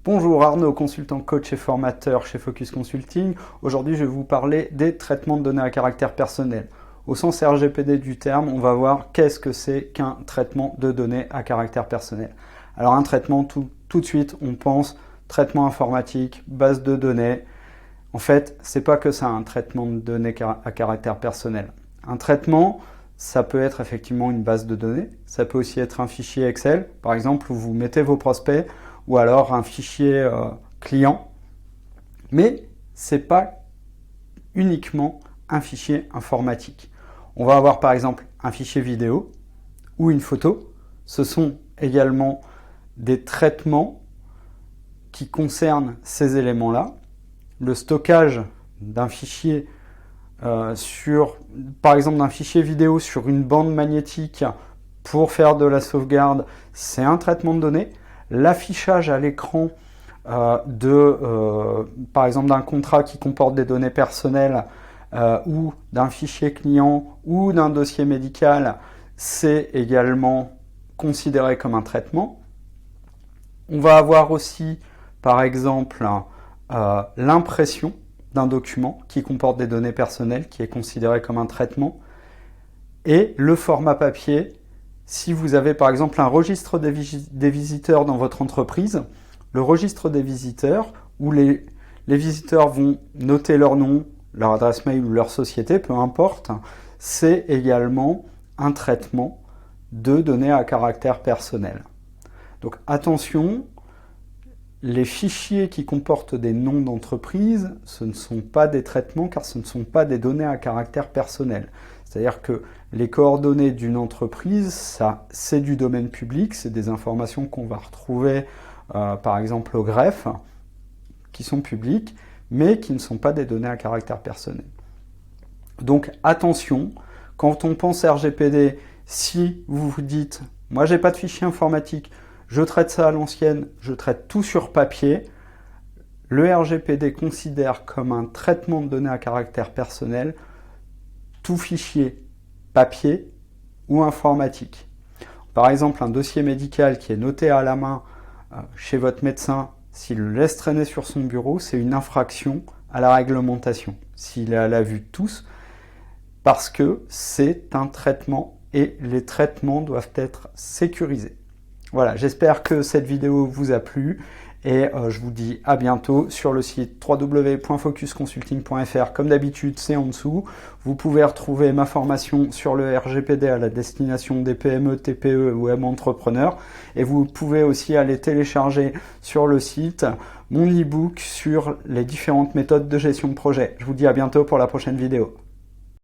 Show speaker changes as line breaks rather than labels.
Bonjour Arnaud, consultant coach et formateur chez Focus Consulting. Aujourd'hui, je vais vous parler des traitements de données à caractère personnel. Au sens RGPD du terme, on va voir qu'est-ce que c'est qu'un traitement de données à caractère personnel. Alors un traitement, tout de suite, on pense traitement informatique, base de données. En fait, c'est pas que ça, un traitement de données à caractère personnel. Un traitement, ça peut être effectivement une base de données, ça peut aussi être un fichier Excel, par exemple, où vous mettez vos prospects, ou alors un fichier client, mais ce n'est pas uniquement un fichier informatique. On va avoir par exemple un fichier vidéo ou une photo. Ce sont également des traitements qui concernent ces éléments-là. Le stockage d'un fichier par exemple d'un fichier vidéo sur une bande magnétique pour faire de la sauvegarde, c'est un traitement de données. L'affichage à l'écran par exemple d'un contrat qui comporte des données personnelles ou d'un fichier client ou d'un dossier médical, c'est également considéré comme un traitement. On va avoir aussi par exemple l'impression d'un document qui comporte des données personnelles qui est considéré comme un traitement, et le format papier. Si vous avez par exemple un registre des visiteurs dans votre entreprise, le registre des visiteurs où les visiteurs vont noter leur nom, leur adresse mail ou leur société, peu importe, c'est également un traitement de données à caractère personnel. Donc attention, les fichiers qui comportent des noms d'entreprise, ce ne sont pas des traitements car ce ne sont pas des données à caractère personnel. C'est-à-dire que les coordonnées d'une entreprise, ça, c'est du domaine public, c'est des informations qu'on va retrouver par exemple au greffe, qui sont publiques, mais qui ne sont pas des données à caractère personnel. Donc attention, quand on pense RGPD, si vous vous dites « moi j'ai pas de fichier informatique, je traite ça à l'ancienne, je traite tout sur papier », le RGPD considère comme un traitement de données à caractère personnel tout fichier papier ou informatique. Par exemple, un dossier médical qui est noté à la main chez votre médecin, s'il le laisse traîner sur son bureau, c'est une infraction à la réglementation, s'il est à la vue de tous, parce que c'est un traitement et les traitements doivent être sécurisés. Voilà, j'espère que cette vidéo vous a plu et je vous dis à bientôt sur le site www.focusconsulting.fr. Comme d'habitude, c'est en dessous. Vous pouvez retrouver ma formation sur le RGPD à la destination des PME, TPE ou web entrepreneurs. Et vous pouvez aussi aller télécharger sur le site mon e-book sur les différentes méthodes de gestion de projet. Je vous dis à bientôt pour la prochaine vidéo.